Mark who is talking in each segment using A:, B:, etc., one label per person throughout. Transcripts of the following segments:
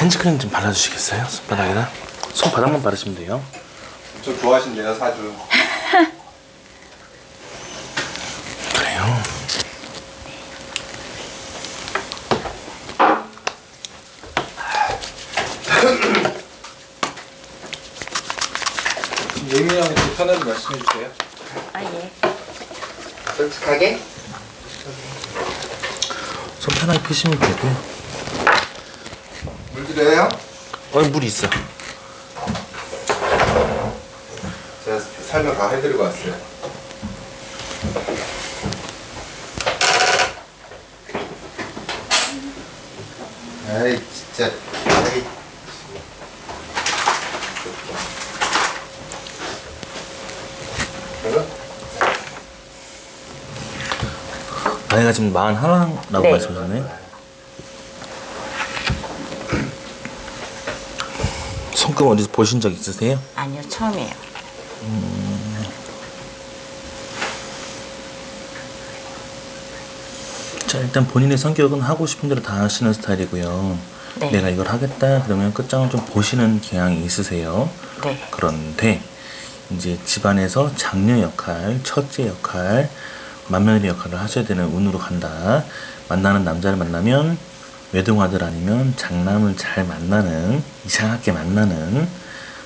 A: 핸즈크림 좀 발라주시겠어요? 손바닥에다. 손바닥만 바르시면 돼요.
B: 저 좋아하신대요, 사주.
A: 그래요.
B: 예민하게 불편해도 말씀해 주세요.
C: 아, 예.
B: 솔직하게?
A: 손 편하게 피시면 되고요.
B: 물 드려요?
A: 물 있어.
B: 제가 설명 다 해드리고 왔어요. 아이 진짜. 아이. 그래서?
A: 나이가 지금 41라고
C: 네.
A: 말씀하셨네. 손금 어디서 보신 적 있으세요?
C: 아니요, 처음이에요.
A: 자, 일단 본인의 성격은 하고 싶은 대로 다 하시는 스타일이고요.
C: 네.
A: 내가 이걸 하겠다 그러면 끝장을 좀 보시는 경향이 있으세요.
C: 네.
A: 그런데 이제 집안에서 장녀 역할, 첫째 역할, 맏며느리 역할을 하셔야 되는 운으로 간다. 만나는 남자를 만나면 외동아들 아니면 장남을 잘 만나는, 이상하게 만나는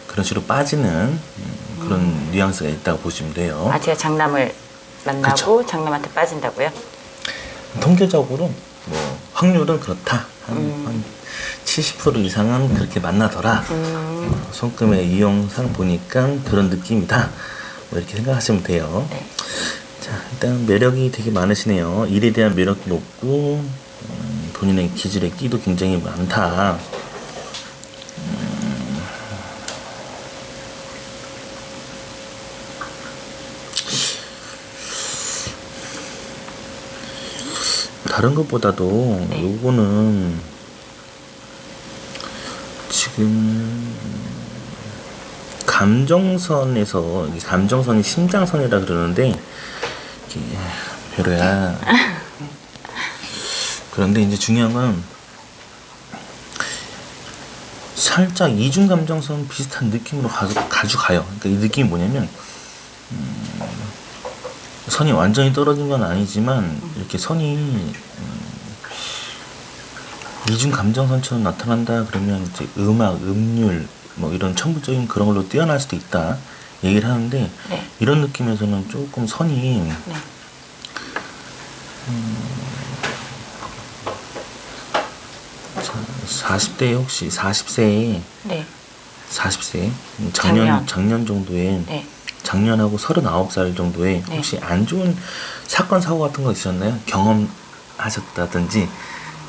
A: 그런 식으로 빠지는 그런 뉘앙스가 있다고 보시면 돼요.
C: 아, 제가 장남을 만나고
A: 그쵸.
C: 장남한테 빠진다고요?
A: 통계적으로 뭐 확률은 그렇다. 한 70% 이상은 그렇게 만나더라. 손금의 이용상 보니까 그런 느낌이다. 뭐 이렇게 생각하시면 돼요.
C: 네.
A: 자, 일단 매력이 되게 많으시네요. 일에 대한 매력도 높고 본인의 기질의 끼도 굉장히 많다. 다른 것보다도
C: 네.
A: 요거는 지금 감정선에서, 감정선이 심장선이라 그러는데 이게 별로야. 그런데 이제 중요한 건 살짝 이중 감정선 비슷한 느낌으로 가져가요. 그러니까 이 느낌이 뭐냐면 선이 완전히 떨어진 건 아니지만 이렇게 선이 이중 감정선처럼 나타난다 그러면 이제 음악, 음률 뭐 이런 천부적인 그런 걸로 뛰어날 수도 있다 얘기를 하는데
C: 네.
A: 이런 느낌에서는 조금 선이
C: 네.
A: 40대 혹시 40세에
C: 네.
A: 40세
C: 작년.
A: 작년 정도에
C: 네.
A: 작년하고 39살 정도에
C: 네.
A: 혹시 안 좋은 사건 사고 같은 거 있었나요? 경험하셨다든지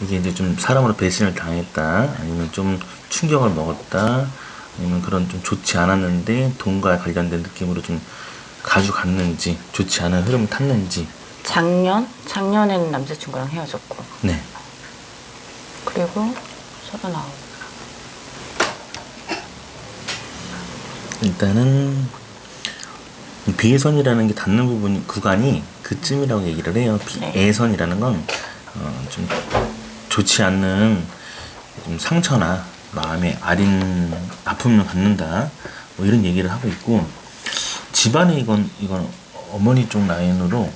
A: 이게 이제 좀 사람으로 배신을 당했다 아니면 좀 충격을 먹었다 아니면 그런 좀 좋지 않았는데 돈과 관련된 느낌으로 좀 가져갔는지 좋지 않은 흐름을 탔는지.
C: 작년에는 남자친구랑 헤어졌고,
A: 네.
C: 그리고 39.
A: 일단은 이 비애선이라는 게 닿는 부분 구간이 그쯤이라고 얘기를 해요.
C: 네.
A: 애선이라는 건 좀 좋지 않는 좀 상처나 마음에 아린 아픔을 갖는다 뭐 이런 얘기를 하고 있고, 집안에 이건 어머니 쪽 라인으로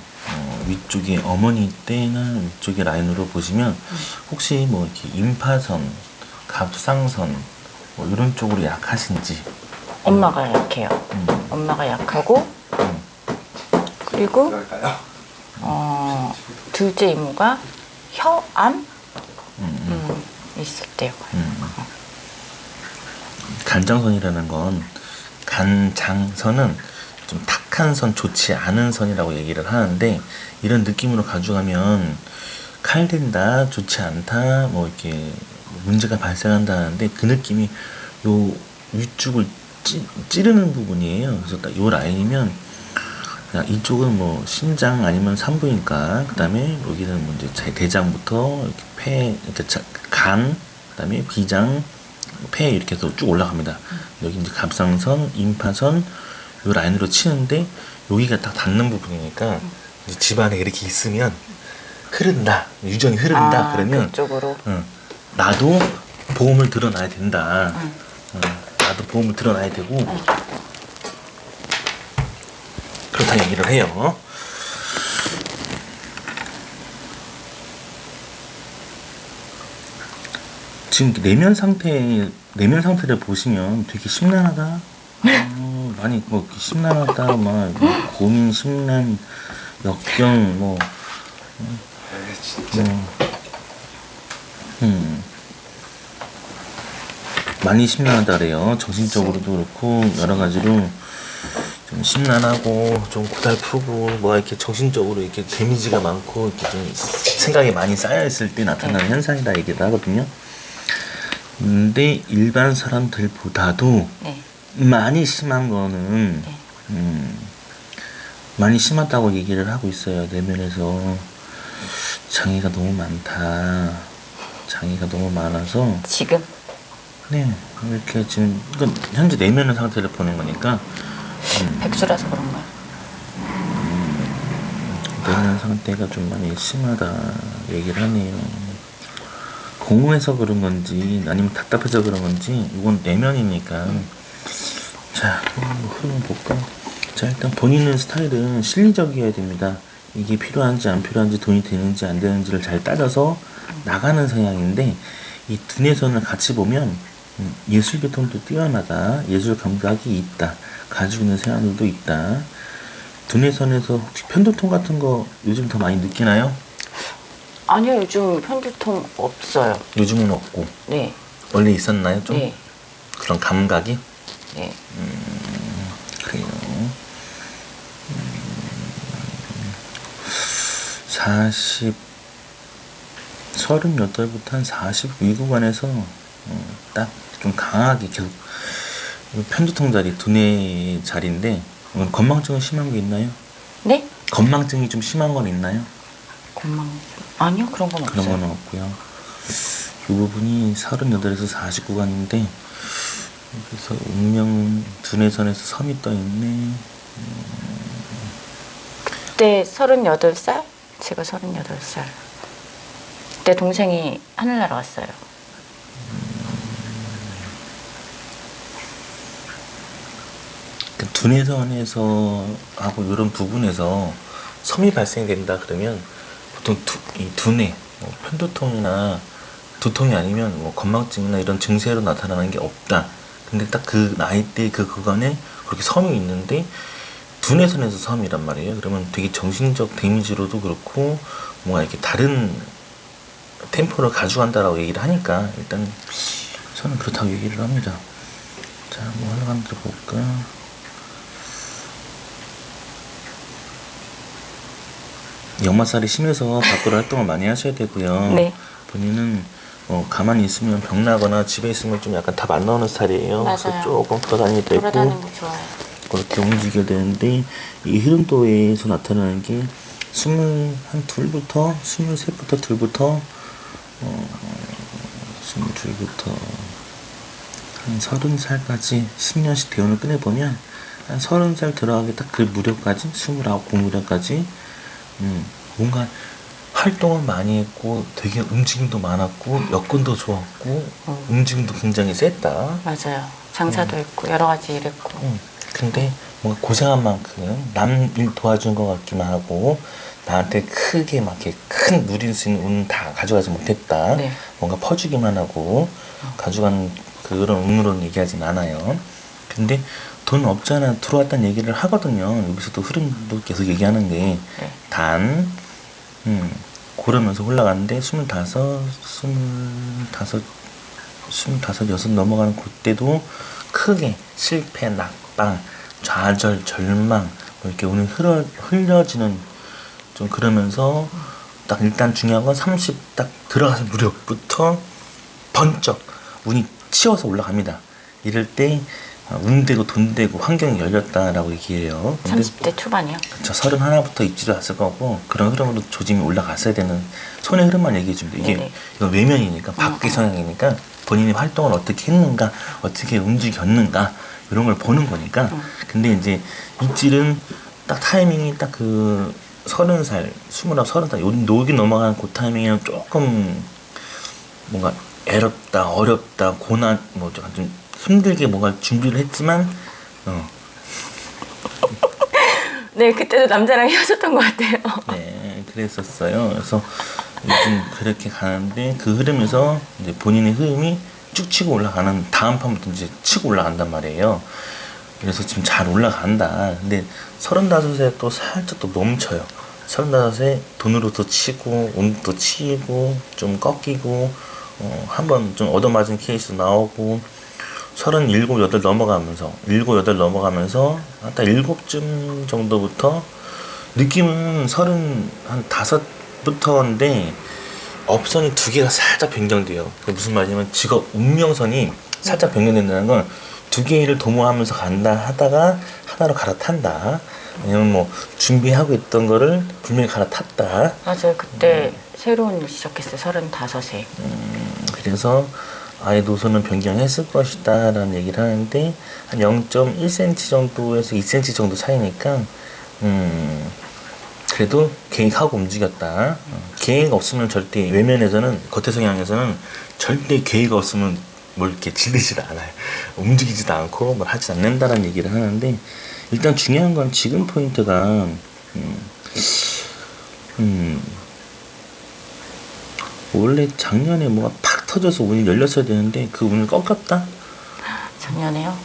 A: 위쪽에 어머니 때나 위쪽의 라인으로 보시면 혹시 뭐 이렇게 임파선, 갑상선 뭐 이런 쪽으로 약하신지.
C: 엄마가 약해요. 엄마가 약하고, 그리고
B: 그럴까요?
C: 둘째 이모가 혀암 있었대요.
A: 간장선이라는 건, 간장선은 좀 탁한 선, 좋지 않은 선이라고 얘기를 하는데 이런 느낌으로 가져가면 칼댄다, 좋지 않다, 뭐 이렇게 문제가 발생한다는데 그 느낌이 요 위쪽을 찌르는 부분이에요. 그래서 딱 요 라인이면 이쪽은 뭐 신장 아니면 산부인과, 그 다음에 여기는 뭐 이제 대장부터 이렇게 폐, 이렇게 간, 그 다음에 비장, 폐 이렇게 해서 쭉 올라갑니다. 여기 이제 갑상선, 임파선 요 라인으로 치는데 여기가 딱 닿는 부분이니까 이제 집안에 이렇게 있으면 흐른다, 유전이 흐른다 그러면
C: 그쪽으로.
A: 나도 보험을 들어놔야 된다.
C: 응.
A: 나도 보험을 들어놔야 되고 그렇다 얘기를 해요. 지금 내면 상태를 보시면 되게 심란하다. 많이 뭐 심란하다, 막 고민, 심란, 역경, 뭐
B: 에이, 진짜.
A: 많이 심란하다래요. 정신적으로도 그렇고 여러 가지로 좀 심란하고 좀 고달프고 뭐 이렇게 정신적으로 이렇게 데미지가 많고 이렇게 좀 생각이 많이 쌓여 있을 때 나타나는 현상이다 얘기를 하거든요. 근데 일반 사람들보다도
C: 네.
A: 많이 심한 거는
C: 네.
A: 많이 심하다고 얘기를 하고 있어요. 내면에서 장애가 너무 많다. 장애가 너무 많아서
C: 지금?
A: 네 이렇게 지금 이건 현재 내면의 상태를 보는 거니까
C: 백수라서 그런가요?
A: 내면 상태가 좀 많이 심하다 얘기를 하네요. 공허해서 그런 건지 아니면 답답해서 그런 건지 이건 내면이니까 자 한번 흐름 볼까. 자 일단 본인의 스타일은 실리적이어야 됩니다. 이게 필요한지 안 필요한지 돈이 되는지 안 되는지를 잘 따져서 나가는 성향인데 이 두뇌선을 같이 보면 예술 계통도 뛰어나다. 예술 감각이 있다. 가지고 있는 생활도 있다. 두뇌선에서 혹시 편두통 같은 거 요즘 더 많이 느끼나요?
C: 아니요, 요즘 편두통 없어요.
A: 요즘은 없고
C: 네.
A: 원래 있었나요? 좀
C: 네.
A: 그런 감각이?
C: 네.
A: 그래요. 40 38부터 한 40 구간에서 딱 좀 강하게 계속 편두통 자리, 두뇌 자리인데 건망증은 심한 게 있나요?
C: 네?
A: 건망증이 좀 심한 건 있나요?
C: 아니요, 그런 건
A: 그런
C: 없어요.
A: 건 없고요. 이 부분이 38에서 49간인데 그래서 운명 두뇌선에서 섬이 떠 있네.
C: 그때 38살? 제가 38살. 그때 동생이 하늘나라 왔어요.
A: 그 두뇌선에서 하고 이런 부분에서 섬이 발생된다 그러면 보통 이 두뇌, 편두통이나 두통이 아니면 뭐 건망증이나 이런 증세로 나타나는 게 없다. 근데 딱 그 나이대 그 구간에 그렇게 섬이 있는데 두뇌선에서 섬이란 말이에요. 그러면 되게 정신적 데미지로도 그렇고 뭔가 이렇게 다른 템포를 가져간다라고 얘기를 하니까 일단 저는 그렇다고 얘기를 합니다. 자, 뭐 하나만 들어볼까? 역마살이 심해서 밖으로 활동을 많이 하셔야 되고요.
C: 네.
A: 본인은 가만히 있으면 병 나거나 집에 있으면 좀 약간 답 안 나오는 스타일이에요. 그래서
C: 맞아요.
A: 조금 돌아다니게 되고
C: 돌아다니는 거 좋아해요.
A: 그렇게 움직여야 되는데 이 흐름도에서 나타나는 게 22부터 23부터 둘부터 22부터 한 30살까지 10년씩 대운을 꺼내보면 한 30살 들어가기 딱 그 무렵까지 29, 그 무렵까지 뭔가 활동을 많이 했고 되게 움직임도 많았고 여건도 좋았고 움직임도 굉장히 셌다.
C: 맞아요. 장사도 했고 여러 가지 일했고.
A: 근데 뭔가 고생한 만큼 남 일 도와준 것 같기만 하고 나한테 크게 막 이렇게 큰 누릴 수 있는 운 다 가져가지 못했다.
C: 네.
A: 뭔가 퍼주기만 하고 가져가는 그런 운으로는 얘기하진 않아요. 근데 돈 없잖아 들어왔다는 얘기를 하거든요. 여기서도 흐름도 계속 얘기하는 게
C: 네.
A: 단 고르면서 올라가는데 25, 6 넘어가는 그때도 크게 실패, 낙방, 좌절, 절망 뭐 이렇게 오늘 흘려지는 좀 그러면서 딱 일단 중요한 건 30 딱 들어가서 무렵부터 번쩍 운이 치워서 올라갑니다. 이럴 때 운되고 돈되고 환경이 열렸다라고 얘기해요. 근데
C: 30대 초반이요?
A: 저 31부터 입지도 왔을 거고 그런 흐름으로 조짐이 올라갔어야 되는 손의 흐름만 얘기해 줍니다. 이게
C: 네네.
A: 이건 외면이니까 밖의 성향이니까 본인이 활동을 어떻게 했는가 어떻게 움직였는가 이런 걸 보는 거니까 근데 이제 입질은 딱 타이밍이 딱 그 30살, 29, 30살 요 녹이 넘어가는 그 타이밍에는 조금 뭔가 애롭다, 어렵다, 고난, 뭐 좀 힘들게 뭔가 준비를 했지만,
C: 네, 그때도 남자랑 헤어졌던 것 같아요.
A: 네, 그랬었어요. 그래서 요즘 그렇게 가는데 그 흐름에서 이제 본인의 흐름이 쭉 치고 올라가는 다음 판부터 이제 치고 올라간단 말이에요. 그래서 지금 잘 올라간다. 근데 35세 또 살짝 또 멈춰요. 35세 돈으로 또 치고 운도 치고 좀 꺾이고 한번 좀 얻어맞은 케이스 나오고 37, 8 넘어가면서 7, 8 넘어가면서 딱 7쯤 정도부터 느낌은 35부터인데 업선이 두 개가 살짝 변경돼요. 그게 무슨 말이냐면 직업 운명선이 살짝 변경된다는 건 두 개를 도모하면서 간다 하다가 하나로 갈아탄다. 왜냐면 뭐 준비하고 있던 거를 분명히 갈아탔다.
C: 맞아요. 그때 새로운 일 시작했어요. 35에.
A: 그래서 아예 노선을 변경했을 것이다 라는 얘기를 하는데 한 0.1cm 정도에서 2cm 정도 차이니까 그래도 계획하고 움직였다. 계획 없으면 절대 외면에서는 겉의 성향에서는 절대 계획 없으면 뭘 이렇게 질리지도 않아요. 움직이지도 않고 뭘 하지 않는다라는 얘기를 하는데 일단 중요한 건 지금 포인트가 원래 작년에 뭐가 팍 터져서 운이 열렸어야 되는데 그 운을 꺾였다.
C: 작년에요?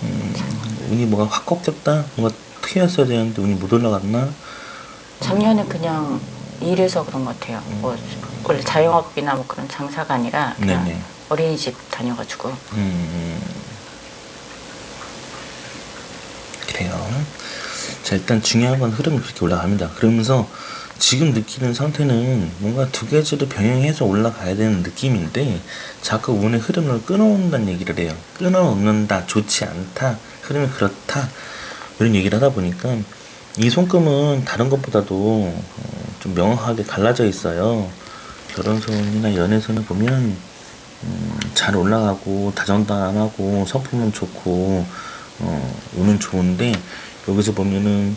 A: 운이 뭐가 확 꺾였다. 뭔가 트였어야 되는데 운이 못 올라갔나.
C: 작년에 그냥 일해서 그런 것 같아요. 뭐 원래 자영업이나 뭐 그런 장사가 아니라 그냥
A: 네네.
C: 어린이집 다녀가지고.
A: 그래요. 자, 일단 중요한 건 흐름이 그렇게 올라갑니다. 그러면서 지금 느끼는 상태는 뭔가 두 가지를 병행해서 올라가야 되는 느낌인데 자꾸 운의 흐름을 끊어온다는 얘기를 해요. 끊어놓는다, 좋지 않다, 흐름이 그렇다 이런 얘기를 하다 보니까 이 손금은 다른 것보다도 좀 명확하게 갈라져 있어요. 결혼선이나 연애선을 보면 잘 올라가고 다정다감하고 성품은 좋고 운은 좋은데 여기서 보면은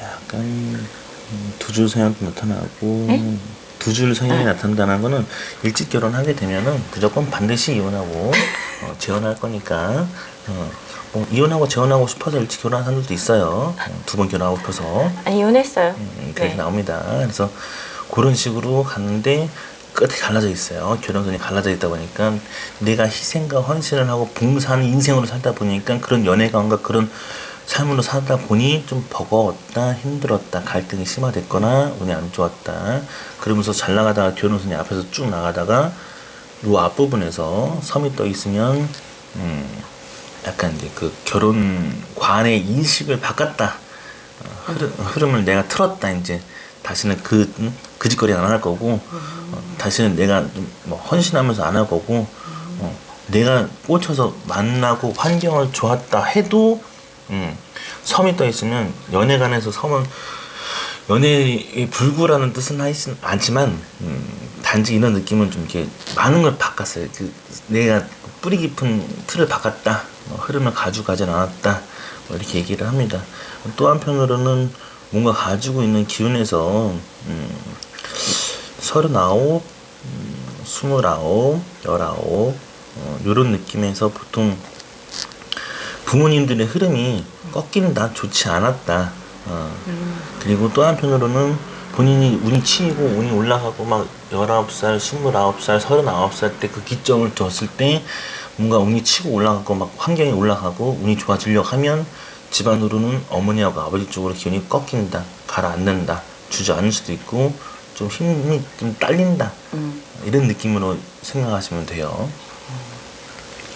A: 약간 두 줄 성향도 나타나고
C: 네?
A: 두 줄 성향이 나타난다는 거는 일찍 결혼하게 되면은 무조건 반드시 이혼하고 재혼할 거니까 뭐 이혼하고 재혼하고 싶어서 일찍 결혼한 사람들도 있어요. 두 번 결혼하고 싶어서
C: 아니, 이혼했어요.
A: 그렇게
C: 네.
A: 나옵니다. 그래서 그런 식으로 갔는데 끝에 갈라져 있어요. 결혼선이 갈라져 있다 보니까 내가 희생과 헌신을 하고 봉사하는 인생으로 살다 보니까 그런 연애관과 그런 삶으로 살다 보니 좀 버거웠다, 힘들었다, 갈등이 심화됐거나 운이 안 좋았다. 그러면서 잘 나가다가 결혼선이 앞에서 쭉 나가다가 요 앞부분에서 섬이 떠 있으면 약간 이제 그 결혼관의 인식을 바꿨다. 흐름을 내가 틀었다. 이제 다시는 그 짓거리 안 할 거고 다시는 내가 뭐 헌신하면서 안 할 거고 내가 꽂혀서 만나고 환경을 좋았다 해도 섬이 떠 있으면 연애관에서 섬은 연애의 불구라는 뜻은 하진 않지만 단지 이런 느낌은 좀 이렇게 많은 걸 바꿨어요. 그 내가 뿌리 깊은 틀을 바꿨다. 흐름을 가져가진 않았다. 뭐 이렇게 얘기를 합니다. 또 한편으로는 뭔가 가지고 있는 기운에서 39, 29, 19 이런 느낌에서 보통 부모님들의 흐름이 꺾인다, 좋지 않았다. 그리고 또 한편으로는 본인이 운이 치이고 운이 올라가고 막 19살, 29살, 39살 때 그 기점을 뒀을 때 뭔가 운이 치고 올라가고 막 환경이 올라가고 운이 좋아지려고 하면 집안으로는 어머니하고 아버지 쪽으로 기운이 꺾인다, 가라앉는다, 주저앉을 수도 있고 좀 힘이 좀 딸린다. 이런 느낌으로 생각하시면 돼요.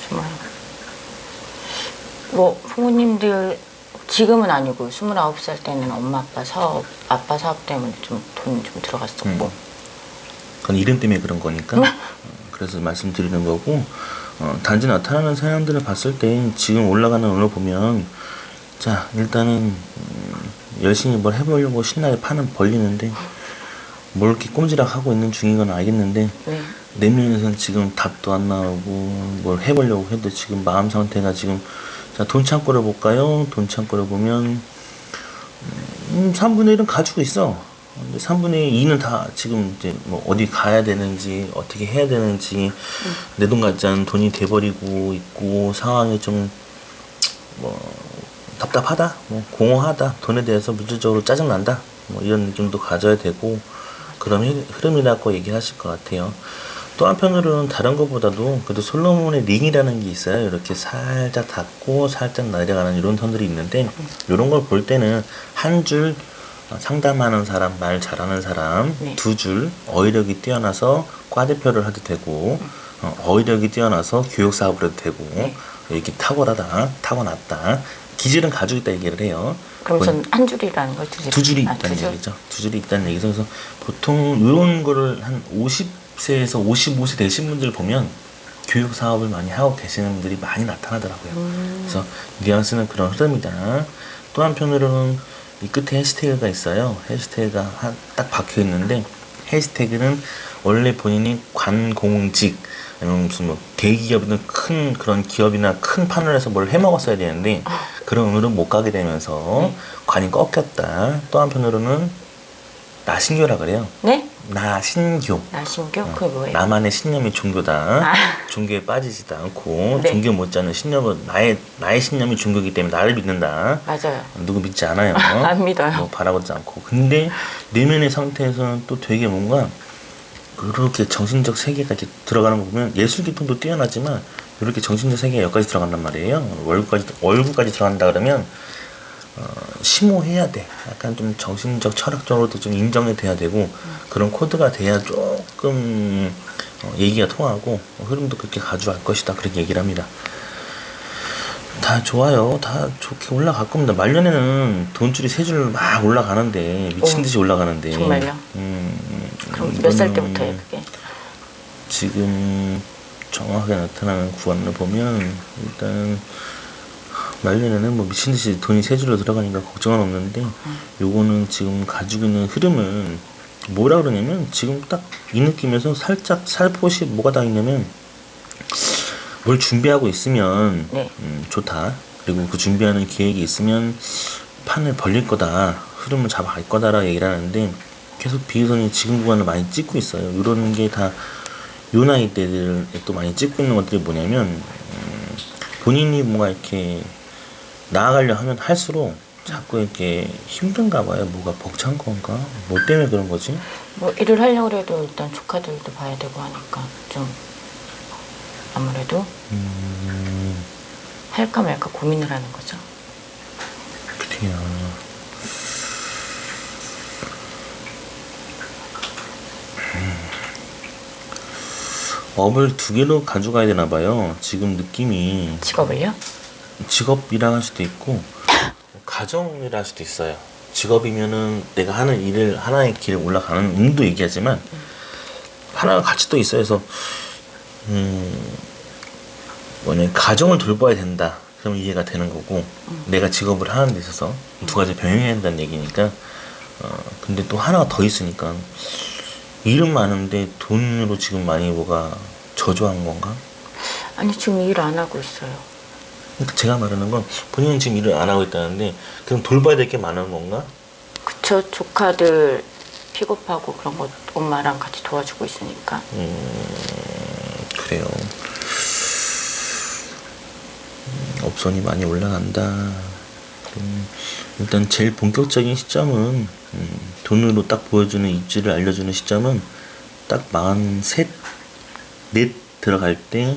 C: 정말. 뭐 부모님들 지금은 아니고 29살 때는 엄마 아빠 사업 때문에 좀 돈 좀 들어갔었고.
A: 그건 이름 때문에 그런 거니까 그래서 말씀드리는 거고 단지 나타나는 사연들을 봤을 때 지금 올라가는 운을 보면 자 일단은 열심히 뭘 해보려고 신나게 판은 벌리는데 뭘 이렇게 꼼지락 하고 있는 중인 건 알겠는데
C: 네.
A: 내면에서는 지금 답도 안 나오고 뭘 해보려고 해도 지금 마음 상태가 지금 자 돈 창고를 볼까요? 돈 창고를 보면 3분의 1은 가지고 있어. 근데 3분의 2는 다 지금 이제 뭐 어디 가야 되는지 어떻게 해야 되는지 내 돈 같지 않은 돈이 돼버리고 있고 상황이 좀 뭐 답답하다, 뭐 공허하다, 돈에 대해서 물질적으로 짜증난다, 뭐 이런 느낌도 가져야 되고 그런 흐름이라고 얘기하실 것 같아요. 또 한편으로는 다른 것보다도 그래도 솔로몬의 링이라는 게 있어요. 이렇게 살짝 닿고 살짝 내려가는 이런 턴들이 있는데 이런 걸 볼 때는 한 줄 상담하는 사람, 말 잘하는 사람,
C: 네.
A: 두 줄 어휘력이 뛰어나서 과대표를 해도 되고 어휘력이 뛰어나서 교육 사업을 해도 되고
C: 네.
A: 이렇게 탁월하다, 타고났다, 기질은 가지고 있다 얘기를 해요.
C: 그럼 전 한 줄이라는 거, 두 줄?
A: 두 줄이
C: 아,
A: 있다는
C: 두 줄?
A: 얘기죠. 두 줄이 있다는 얘기죠. 그래서 보통 이런 거를 한 50세에서 55세 되신 분들 보면 교육 사업을 많이 하고 계시는 분들이 많이 나타나더라고요. 그래서 뉘앙스는 그런 흐름이다. 또 한편으로는 이 끝에 해시태그가 있어요. 해시태그가 딱 박혀 있는데 해시태그는 원래 본인이 관공직 아니면 무슨 뭐 대기업이든 큰 그런 기업이나 큰 판넬에서 뭘 해먹었어야 되는데 그런 의미로 못 가게 되면서 관이 꺾였다. 또 한편으로는 나신교라 그래요.
C: 네?
A: 나신교.
C: 나신교? 그게 뭐예요?
A: 나만의 신념이 종교다.
C: 아.
A: 종교에 빠지지도 않고
C: 네.
A: 종교 못지않은 신념은 나의 신념이 종교이기 때문에 나를 믿는다.
C: 맞아요.
A: 누구 믿지 않아요.
C: 안 믿어요.
A: 뭐 바라보지 않고. 근데 내면의 상태에서는 또 되게 뭔가 그렇게 정신적 세계가 이렇게 들어가는 거 보면 예술 기품도 뛰어나지만 이렇게 정신적 세계가 여기까지 들어간단 말이에요. 월구까지 들어간다 그러면 심오해야 돼. 약간 좀 정신적 철학적으로도 좀 인정이 돼야 되고 그런 코드가 돼야 조금 얘기가 통하고 흐름도 그렇게 가져갈 것이다. 그렇게 얘기를 합니다. 다 좋아요. 다 좋게 올라갈 겁니다. 말년에는 돈줄이 세 줄 막 올라가는데 미친 듯이 올라가는데.
C: 정말요? 그럼 몇 살
A: 이거는
C: 때부터예요, 그게?
A: 지금 정확하게 나타나는 구간을 보면 일단 말년에는 뭐 미친 듯이 돈이 세 줄로 들어가니까 걱정은 없는데 요거는 지금 가지고 있는 흐름은 뭐라 그러냐면 지금 딱 이 느낌에서 살짝 살포시 뭐가 다 있냐면 뭘 준비하고 있으면
C: 네.
A: 좋다. 그리고 그 준비하는 계획이 있으면 판을 벌릴 거다. 흐름을 잡아갈 거다라 얘기를 하는데 계속 비유선이 지금 구간을 많이 찍고 있어요. 이런 게 다 요 나이 때들에 또 많이 찍고 있는 것들이 뭐냐면 본인이 뭔가 이렇게 나아가려 하면 할수록 자꾸 이렇게 힘든가 봐요. 뭐가 벅찬 건가? 뭐 때문에 그런 거지?
C: 뭐 일을 하려고 해도 일단 조카들도 봐야 되고 하니까 좀 아무래도 할까 말까 고민을 하는 거죠.
A: 그래요. 업을 두 개로 가져가야 되나 봐요. 지금 느낌이
C: 직업을요?
A: 직업이라 할 수도 있고 가정이라 할 수도 있어요. 직업이면은 내가 하는 일을 하나의 길에 올라가는 의미도 얘기하지만 하나가 같이 또 있어요. 그래서 뭐냐 가정을 돌봐야 된다. 그럼 이해가 되는 거고 내가 직업을 하는 데 있어서 두 가지 병행해야 된다는 얘기니까 근데 또 하나가 더 있으니까 일은 많은데 돈으로 지금 많이 뭐가 저조한 건가?
C: 아니 지금 일 안 하고 있어요.
A: 그러니까 제가 말하는 건 본인은 지금 일을 안 하고 있다는데 그럼 돌봐야 될 게 많은 건가?
C: 그쵸. 조카들 픽업하고 그런 거 엄마랑 같이 도와주고 있으니까.
A: 그래요. 업선이 많이 올라간다. 일단 제일 본격적인 시점은 돈으로 딱 보여주는 입지를 알려주는 시점은 딱 43, 넷 들어갈 때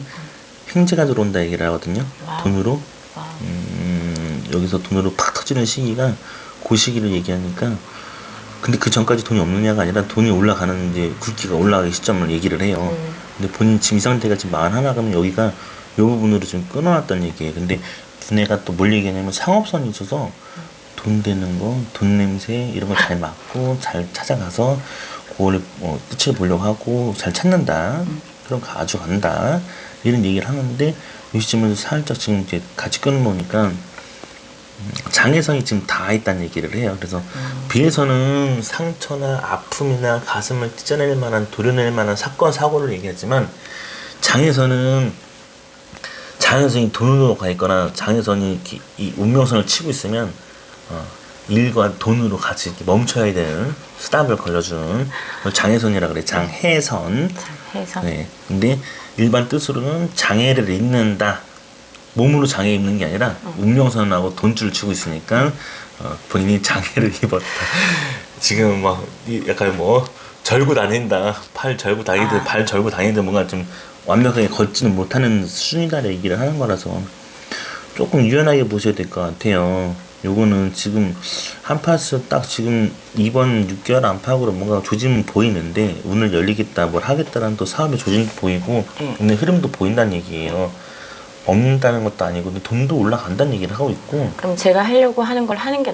A: 횡재가 들어온다 얘기를 하거든요.
C: 와우.
A: 돈으로.
C: 와우.
A: 여기서 돈으로 팍 터지는 시기가 그 시기를 얘기하니까 근데 그 전까지 돈이 없느냐가 아니라 돈이 올라가는 이제 굵기가 올라가기 시점을 얘기를 해요. 근데 본인 지금 이 상태가 지금 41 그러면 여기가 이 부분으로 좀 끊어놨다는 얘기예요. 근데 두뇌가 또 뭘 얘기하냐면 상업선이 있어서 돈 되는 거, 돈 냄새 이런 거 잘 맡고 잘 찾아가서 그거를 끝을 보려고 하고 잘 찾는다. 그럼 가져간다. 이런 얘기를 하는데 이 시점에서 살짝 지금 이제 같이 끊어놓으니까 장애성이 지금 다 있다는 얘기를 해요. 그래서 비에서는 상처나 아픔이나 가슴을 찢어낼 만한 도려낼 만한 사건 사고를 얘기하지만 장애선은 장애선이 돈으로 가 있거나 장애선이 이 운명선을 치고 있으면 일과 돈으로 같이 이렇게 멈춰야 되는 스탑을 걸려주는 걸 장해선이라 그래. 장해선.
C: 해서
A: 네. 근데 일반 뜻으로는 장애를 입는다. 몸으로 장애 입는 게 아니라 운명선하고 돈줄을 치고 있으니까 본인이 장애를 입었다. 지금 막 약간 뭐 절구 다닌다. 팔 절구 다니듯 발 절구 다니듯 뭔가 좀 완벽하게 걷지는 못하는 수준이다 얘기를 하는 거라서 조금 유연하게 보셔야 될 것 같아요. 요거는 지금 한파스 딱 지금 이번 6개월 안팎으로 뭔가 조짐은 보이는데 오늘 열리겠다 뭘 하겠다라는 또 사업의 조짐도 보이고 오늘 흐름도 보인다는 얘기예요. 없는다는 것도 아니고 근데 돈도 올라간다는 얘기를 하고 있고
C: 그럼 제가 하려고 하는 걸 하는 게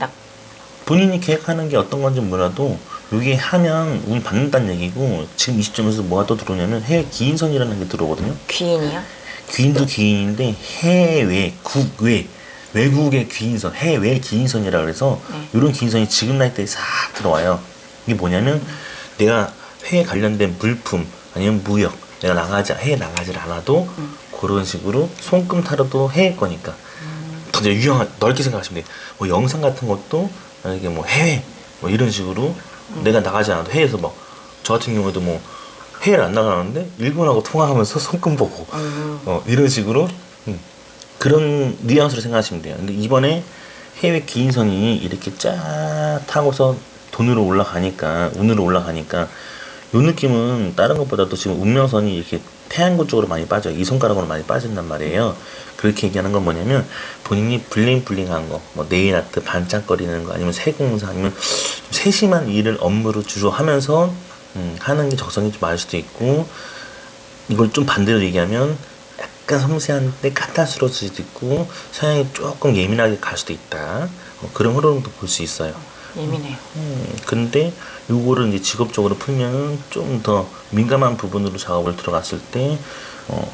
A: 본인이 계획하는 게 어떤 건지 몰라도 여기 하면 운 받는다는 얘기고 지금 이 시점에서 뭐가 또 들어오냐면 해외 기인선이라는 게 들어오거든요.
C: 귀인이요?
A: 귀인도 귀인인데 해외, 국외, 외국의 귀인선, 해외 귀인선이라 그래서 이런 귀인선이 지금 나이대에 싹 들어와요. 이게 뭐냐면 내가 해외 관련된 물품 아니면 무역 내가 해외 나가질 않아도 그런 식으로 손금 타로도 해외 거니까 더 이제 유용한 넓게 생각하시면 돼요. 뭐 영상 같은 것도 만약에 뭐 해외 뭐 이런 식으로 내가 나가지 않아도 해외에서 뭐 저 같은 경우에도 뭐 해외를 안 나가는데 일본하고 통화하면서 손금 보고 이런 식으로 그런 뉘앙스로 생각하시면 돼요. 근데 이번에 해외 기인선이 이렇게 쫙 타고서 돈으로 올라가니까 운으로 올라가니까 요 느낌은 다른 것보다도 지금 운명선이 이렇게 태양권 쪽으로 많이 빠져요. 이 손가락으로 많이 빠진단 말이에요. 그렇게 얘기하는 건 뭐냐면 본인이 블링블링한 거, 뭐 네일 아트 반짝거리는 거, 아니면 세공사, 아니면 좀 세심한 일을 업무로 주로 하면서 하는 게 적성이 좀 맞을 수도 있고 이걸 좀 반대로 얘기하면 약간 섬세한데 까탈스러울 수도 있고 성향이 조금 예민하게 갈 수도 있다. 그런 흐름도 볼 수 있어요.
C: 예민해요.
A: 근데 요거를 이제 직업적으로 풀면은 좀 더 민감한 부분으로 작업을 들어갔을 때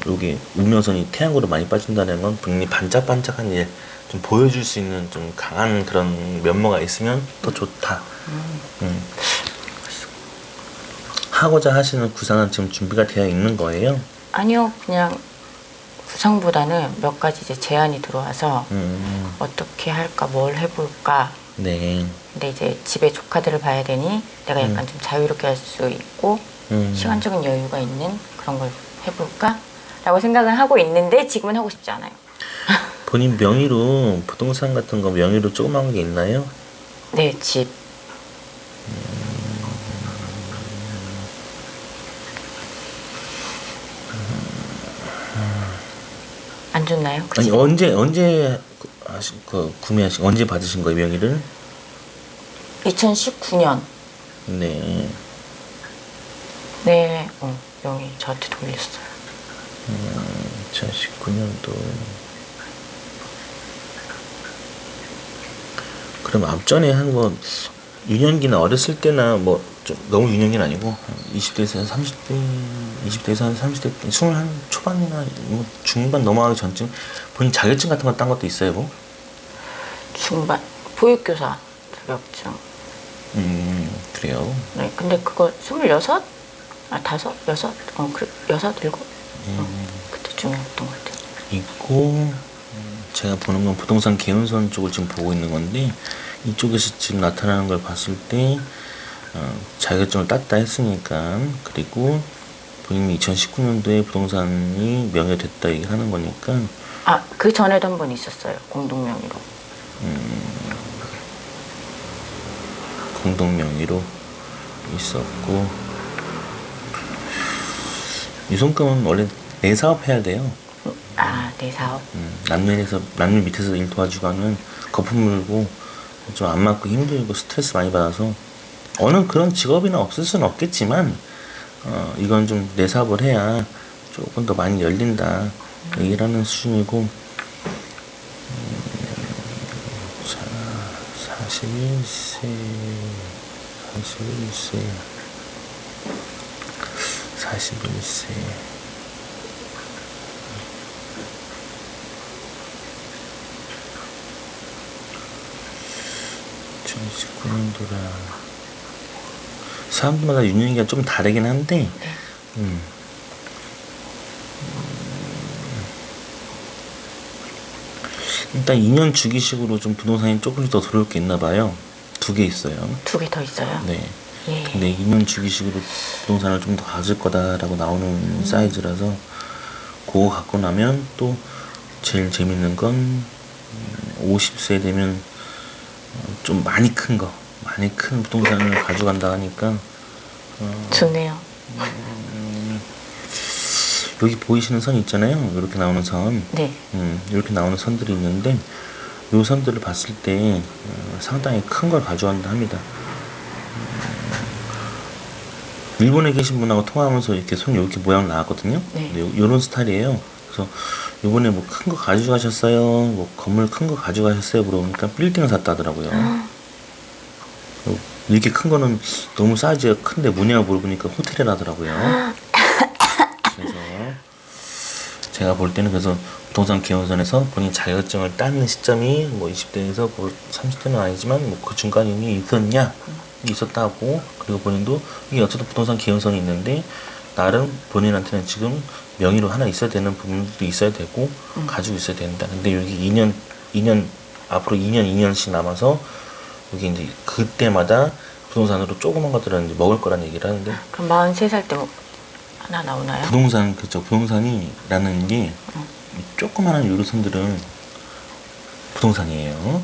A: 요게 운명선이 태양으로 많이 빠진다는 건 분명히 반짝반짝한 일 좀 보여줄 수 있는 좀 강한 그런 면모가 있으면 더 좋다. 하고자 하시는 구상은 지금 준비가 되어 있는 거예요?
C: 아니요, 그냥 구상보다는 몇 가지 이제 제안이 들어와서 어떻게 할까, 뭘 해볼까.
A: 네.
C: 근데 이제 집에 조카들을 봐야 되니 내가 약간 좀 자유롭게 할 수 있고 시간적인 여유가 있는 그런 걸 해볼까? 라고 생각을 하고 있는데 지금은 하고 싶지 않아요.
A: 본인 명의로 부동산 같은 거 명의로 조그만 게 있나요?
C: 네, 집. 안 좋나요? 그
A: 아니
C: 집?
A: 언제 구매하신 언제 받으신 거예요 명의를?
C: 2019년.
A: 네.
C: 네, 명의 저한테 돌렸어요.
A: 2019년도. 그럼 앞전에 한 뭐 유년기나 어렸을 때나 뭐 좀 너무 유년기는 아니고 20대에서 30대, 20대에서 한 30대, 20 한 초반이나 뭐 중반 넘어가기 전쯤 본인 자격증 같은 거 딴 것도 있어요, 뭐?
C: 중반. 보육교사 자격증.
A: 그래요.
C: 네, 근데 그거 26? 아, 5? 6? 그래, 6, 7? 그때쯤이었던 것 같아요.
A: 있고 제가 보는 건 부동산 개운선 쪽을 지금 보고 있는 건데 이쪽에서 지금 나타나는 걸 봤을 때 자격증을 땄다 했으니까 그리고 본인이 2019년도에 부동산이 명예됐다 얘기하는 거니까
C: 아, 그 전에도 한 번 있었어요. 공동명의로.
A: 공동명의로 있었고 유손금은 원래 내 사업해야 돼요.
C: 아, 내 사업.
A: 남일 밑에서 일 도와주고 하면 거품 물고 좀 안 맞고 힘들고 스트레스 많이 받아서 어느 그런 직업이나 없을 수는 없겠지만 이건 좀 내 사업을 해야 조금 더 많이 열린다 얘기를 수준이고 자 41세 41세 2019년도라 사람들마다 유년기가 좀 다르긴 한데 일단 2년 주기식으로 좀 부동산이 조금 더 들어올 게 있나 봐요. 두 개 있어요.
C: 2개 더 있어요.
A: 네.
C: 예.
A: 근데 2년 주기식으로 부동산을 좀 더 가질 거다라고 나오는 사이즈라서 그거 갖고 나면 또 제일 재밌는 건 50세 되면 좀 많이 큰 부동산을 가져간다 하니까
C: 좋네요.
A: 여기 보이시는 선 있잖아요. 이렇게 나오는 선.
C: 네.
A: 이렇게 나오는 선들이 있는데 이 선들을 봤을 때 상당히 큰 걸 가져간다 합니다. 일본에 계신 분하고 통화하면서 이렇게 손이 이렇게 모양 나왔거든요.
C: 네.
A: 이런 스타일이에요. 그래서 이번에 뭐 큰 거 가져가셨어요? 뭐 건물 큰 거 가져가셨어요? 물어보니까 빌딩을 샀다 하더라고요. 이렇게 큰 거는 너무 사이즈가 큰데 뭐냐고 물어보니까 호텔이라더라고요. 그래서 제가 볼 때는 그래서 부동산 기원선에서 본인 자격증을 따는 시점이 뭐 20대에서 뭐 30대는 아니지만 뭐 그 중간이 있었냐? 있었다고. 그리고 본인도 이게 어쨌든 부동산 기원선이 있는데 나름 본인한테는 지금 명의로 하나 있어야 되는 부분도 있어야 되고 가지고 있어야 된다. 근데 여기 2년 앞으로 2년씩 남아서 여기 이제 그때마다 부동산으로 조그만 것들은 이제 먹을 거라는 얘기를 하는데
C: 그럼 43살 때 하나 나오나요?
A: 부동산 그쪽 부동산이라는 게 조그마한 유로선들은 부동산이에요.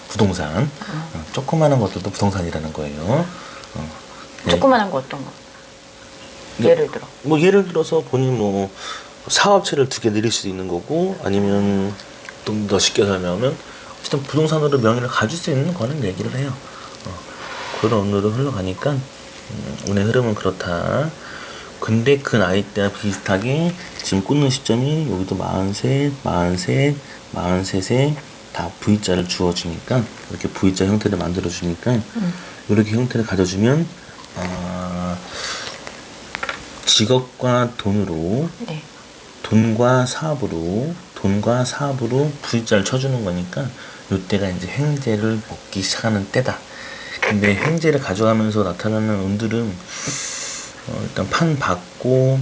A: 부동산 조그마한 것들도 부동산이라는 거예요. 네.
C: 조그만한 거 어떤 거?
A: 네.
C: 예를 들어.
A: 뭐 예를 들어서 본인 뭐 사업체를 2개 내릴 수도 있는 거고 아니면 좀 더 쉽게 설명하면 어쨌든 부동산으로 명의를 가질 수 있는 거는 얘기를 해요. 그런 언어로 흘러가니까 운의 흐름은 그렇다. 근데 그 나이 때와 비슷하게 지금 꽂는 시점이 여기도 43세 다 V자를 주어주니까 이렇게 V자 형태를 만들어주니까 이렇게 형태를 가져주면 직업과 돈으로
C: 네.
A: 돈과 사업으로 V자를 쳐주는 거니까 이때가 이제 횡재를 먹기 시작하는 때다. 근데 횡재를 가져가면서 나타나는 운들은 일단 판 받고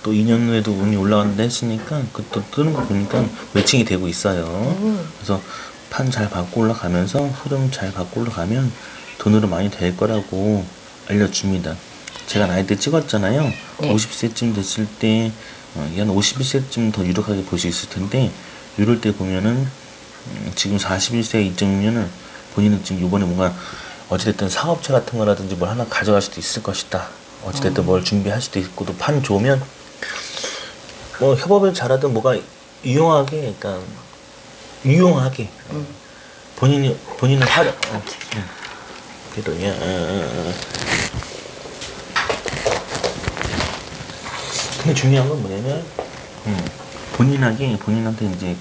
A: 또 2년 후에도 운이 올라간다 했으니까 그 또 뜨는 거 보니까 매칭이 되고 있어요. 그래서 판 잘 받고 올라가면서 흐름 잘 받고 올라가면 돈으로 많이 될 거라고 알려줍니다. 제가 나이 때 찍었잖아요.
C: 네.
A: 50세쯤 됐을 때 한 51세쯤 더 유력하게 볼 수 있을 텐데 이럴 때 보면은 지금 41세 이쯤이면은 본인은 지금 이번에 뭔가 어찌됐든 사업체 같은 거라든지 뭘 하나 가져갈 수도 있을 것이다. 어찌됐든 뭘 준비할 수도 있고 또 판 좋으면 뭐 협업을 잘하든 뭐가 유용하게 그러니까 유용하게 본인을 그러냐 근데 중요한 건 뭐냐면 본인한테 이제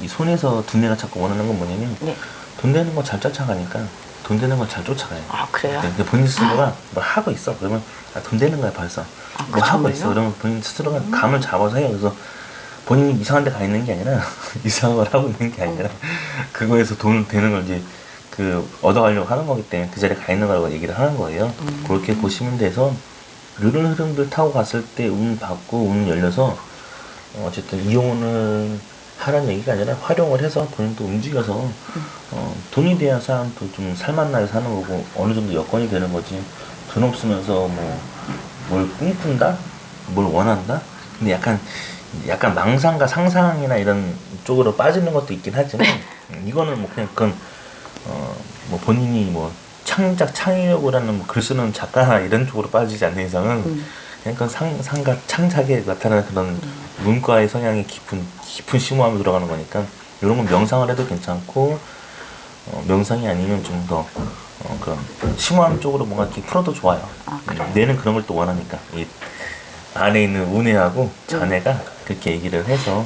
A: 이 손에서 두뇌가 자꾸 원하는 건 뭐냐면
C: 네.
A: 돈 되는 거 잘 쫓아가니까 돈 되는 거 잘 쫓아가요.
C: 아, 그래요?
A: 근데 본인 스스로가 뭐 하고 있어. 그러면 돈 되는 거야 벌써. 뭐 하고
C: 정말요?
A: 있어. 그러면 본인 스스로가 감을 잡아서 해요. 그래서 본인이 이상한 데 가 있는 게 아니라 이상한 걸 하고 있는 게 아니라 그거에서 돈 되는 걸 이제 얻어가려고 하는 거기 때문에 그 자리에 가 있는 거라고 얘기를 하는 거예요. 그렇게 보시면 돼서 이런 흐름들 타고 갔을 때 운 받고 운 열려서 어쨌든 이용을 하라는 얘기가 아니라 활용을 해서 본인도 움직여서 돈이 돼야 사람도 좀 살맛나게 사는 거고 어느 정도 여건이 되는 거지. 돈 없으면서 뭐 뭘 꿈꾼다? 뭘 원한다? 근데 약간 망상과 상상이나 이런 쪽으로 빠지는 것도 있긴 하지만 이거는 뭐 그냥 그건 뭐 본인이 뭐 창의력을 하는 뭐 글 쓰는 작가나 이런 쪽으로 빠지지 않는 이상은 그냥 그 상과 창작에 나타나는 그런 문과의 성향이 깊은 심오함이 들어가는 거니까 이런 건 명상을 해도 괜찮고 명상이 아니면 좀 더 그런 심오함 쪽으로 뭔가 이렇게 풀어도 좋아요. 뇌는 그런 걸 또 원하니까 이 안에 있는 우뇌하고 자뇌가 그렇게 얘기를 해서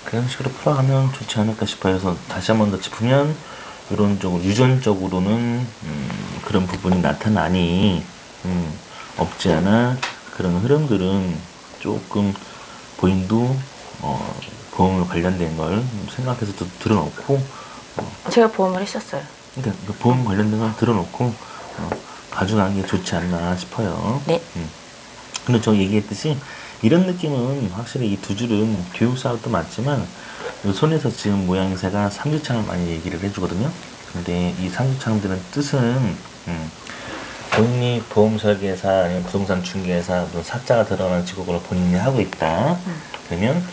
A: 그런 식으로 풀어가면 좋지 않을까 싶어요. 그래서 다시 한 번 더 짚으면 이런 쪽으로 유전적으로는 그런 부분이 나타나니 없지 않아 그런 흐름들은 조금 본인도 보험을 관련된 걸 생각해서 또 들어놓고
C: 제가 보험을 했었어요.
A: 그러니까 그 보험 관련된 걸 들어놓고 가져가는 게 좋지 않나 싶어요.
C: 네.
A: 근데 저 얘기했듯이 이런 느낌은 확실히 이 두 줄은 교육사업도 맞지만 이 손에서 지금 모양새가 삼지창을 많이 얘기를 해주거든요. 근데 이 상주창들은 뜻은 본인이 보험 설계사 아니면 부동산 중개사 어떤 사자가 들어가는 직업으로 본인이 하고 있다. 그러면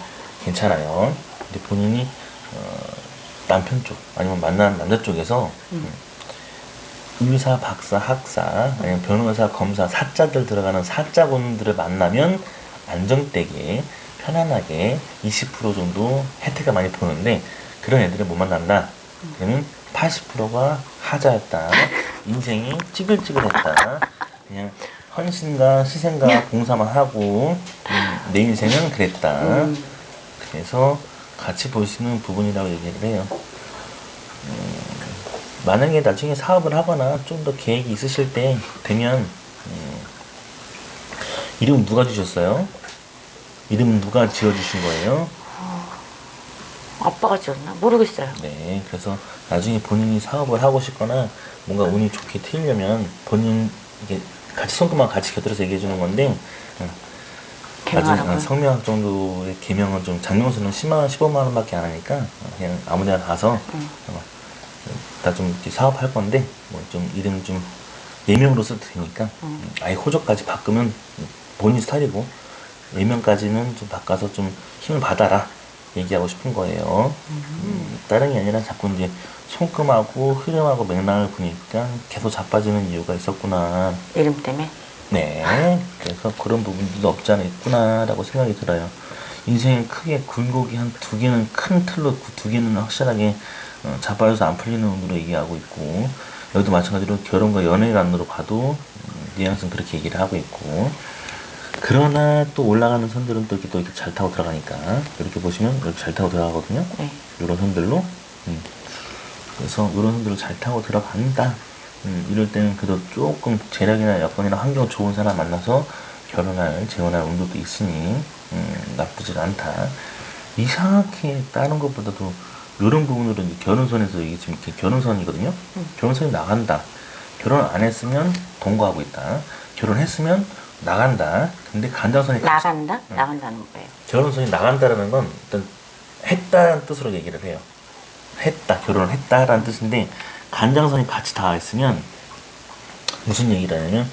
A: 괜찮아요. 근데 본인이 남편 쪽 아니면 만난 남자 쪽에서 의사, 박사, 학사 아니면 변호사, 검사, 사자들 들어가는 사자분들을 만나면 안정되게 편안하게 20% 정도 혜택을 많이 보는데 그런 애들을 못 만난다. 그러면 80%가 하자였다. 인생이 찌글찌글했다. 그냥 헌신과 희생과 봉사만 하고 내 인생은 그랬다. 그래서 같이 볼 수 있는 부분이라고 얘기를 해요. 만약에 나중에 사업을 하거나 좀 더 계획이 있으실 때 되면 이름은 누가 주셨어요? 이름은 누가 지어주신 거예요?
C: 아빠가 지었나? 모르겠어요.
A: 네, 그래서 나중에 본인이 사업을 하고 싶거나 뭔가 운이 좋게 트이려면 본인 이게 같이 손금만 같이 곁들여서 얘기해 주는 건데 나중에
C: 개명하라고요?
A: 성명학 정도의 개명은 좀 장명수는 10만 원, 15만 원밖에 안 하니까 그냥 아무데나 가서 나 좀 사업할 건데 뭐 좀 이름 좀 예명으로 써도 되니까 아예 호적까지 바꾸면 본인 스타일이고 예명까지는 좀 바꿔서 좀 힘을 받아라 얘기하고 싶은 거예요. 다른 게 아니라 자꾸 이제 손금하고 흐름하고 맥락을 보니까 계속 자빠지는 이유가 있었구나.
C: 이름 때문에?
A: 네, 그래서 그런 부분도 없지 않아 있구나라고 생각이 들어요. 인생에 크게 굴곡이 한 두 개는 큰 틀로 두 개는 확실하게 자빠져서 안 풀리는 운으로 얘기하고 있고 여기도 마찬가지로 결혼과 연애관으로 봐도 뉘앙스는 그렇게 얘기를 하고 있고 그러나 또 올라가는 선들은 또 이렇게 잘 타고 들어가니까 이렇게 보시면 이렇게 잘 타고 들어가거든요.
C: 네.
A: 이런 선들로 그래서 이런 선들로 잘 타고 들어간다. 이럴 때는 그래도 조금 재력이나 여건이나 환경 좋은 사람 만나서 결혼할 재혼할 운도도 있으니 나쁘지 않다. 이상하게 다른 것보다도 이런 부분으로 이제 결혼선에서 이게 지금 이렇게 결혼선이거든요. 결혼선이 나간다. 결혼 안 했으면 동거하고 있다. 결혼했으면 나간다. 근데 간장선이
C: 나간다? 나간다는 거예요.
A: 결혼선이 나간다라는 건 일단 했다라는 뜻으로 얘기를 해요. 했다, 결혼을 했다라는 뜻인데 간장선이 같이 닿아 있으면 무슨 얘기를 하냐면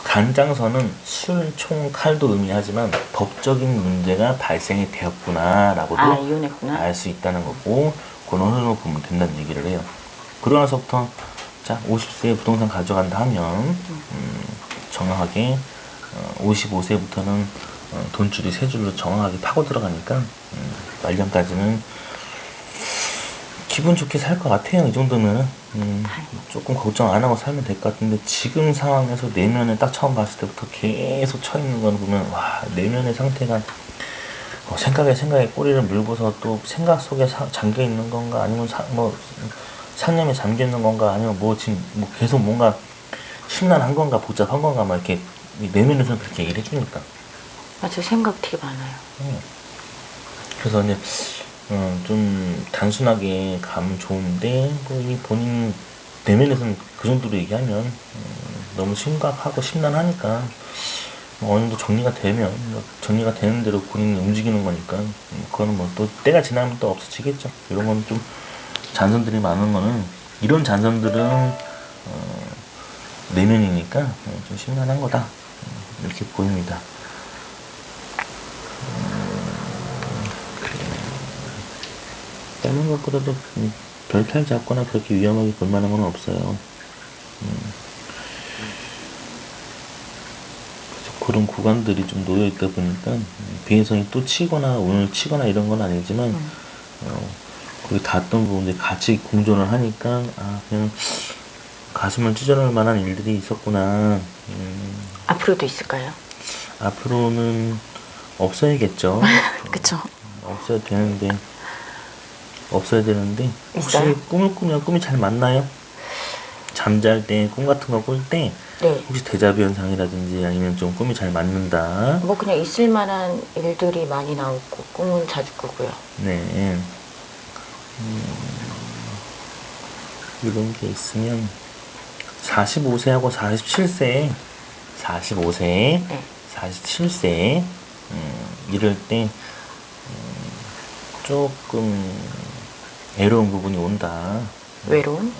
A: 간장선은 술, 총, 칼도 의미하지만 법적인 문제가 발생이 되었구나라고도
C: 이혼했구나.
A: 알 수 있다는 거고 그런 흐름을 보면 된다는 얘기를 해요. 그러고 나서부터 자 50세에 부동산 가져간다 하면 정확하게 55세부터는 돈줄이 세 줄로 정확하게 파고 들어가니까 말년까지는 기분 좋게 살 것 같아요. 이 정도면 조금 걱정 안 하고 살면 될 것 같은데 지금 상황에서 내면에 딱 처음 봤을 때부터 계속 쳐 있는 걸 보면 와 내면의 상태가 생각에 꼬리를 물고서 또 생각 속에 잠겨 있는 건가 아니면 상념에 잠겨 있는 건가 아니면 뭐 지금 뭐 계속 뭔가 심란한 건가 복잡한 건가 막 이렇게 내면에서는 그렇게 얘기를 해주니까
C: 저 생각 되게 많아요.
A: 그래서 이제 좀 단순하게 가면 좋은데 뭐 이 본인 내면에서는 그 정도로 얘기하면 너무 심각하고 심란하니까 뭐 어느 정도 정리가 되면 뭐 정리가 되는 대로 본인이 움직이는 거니까 그거는 뭐 또 때가 지나면 또 없어지겠죠. 이런 건 좀 잔선들이 많은 거는 이런 잔선들은 내면이니까 좀 심란한 거다 이렇게 보입니다. 다른 것보다도 별탈 잡거나 그렇게 위험하게 볼 만한 건 없어요. 그래서 그런 구간들이 좀 놓여 있다 보니까 비행성이 또 치거나 오늘 치거나 이런 건 아니지만 거기 닿았던 부분들이 같이 공존을 하니까 그냥 가슴을 찢어놓을 만한 일들이 있었구나.
C: 앞으로도 있을까요?
A: 앞으로는 없어야겠죠.
C: 그쵸.
A: 없어야 되는데 혹시
C: 있어요?
A: 꿈을 꾸면 꿈이 잘 맞나요? 잠잘 때 꿈 같은 거 꿀 때
C: 네.
A: 혹시 데자뷰 현상이라든지 아니면 좀 꿈이 잘 맞는다.
C: 뭐 그냥 있을 만한 일들이 많이 나오고 꿈은 자주 꾸고요.
A: 네. 이런 게 있으면 45세하고 45세,
C: 네.
A: 47세 이럴 때 조금 애로운 부분이 온다.
C: 외로움?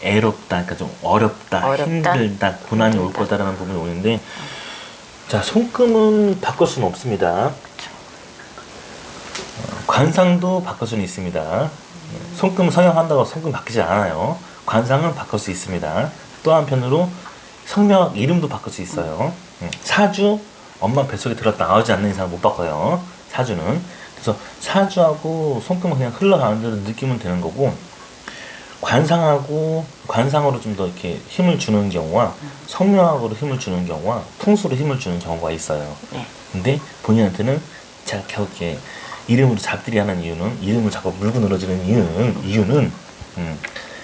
A: 애롭다, 그러니까 좀 어렵다, 힘들다, 고난이 올 거다라는 부분이 오는데, 자, 손금은 바꿀 수는 없습니다. 관상도 바꿀 수는 있습니다. 손금 성형한다고 손금 바뀌지 않아요. 관상은 바꿀 수 있습니다. 또 한편으로 성명 이름도 바꿀 수 있어요. 사주, 엄마 뱃속에 들었다 나오지 않는 이상 못 바꿔요. 사주는. 그래서 사주하고 손금은 그냥 흘러가는 대로 느끼면 되는 거고, 관상으로 좀 더 이렇게 힘을 주는 경우와 성명학으로 힘을 주는 경우와 풍수로 힘을 주는 경우가 있어요.
C: 네.
A: 근데 본인한테는 제가 계속 이렇게 이름으로 잡들이 하는 이유는, 이름을 자꾸 물고 늘어지는 이유는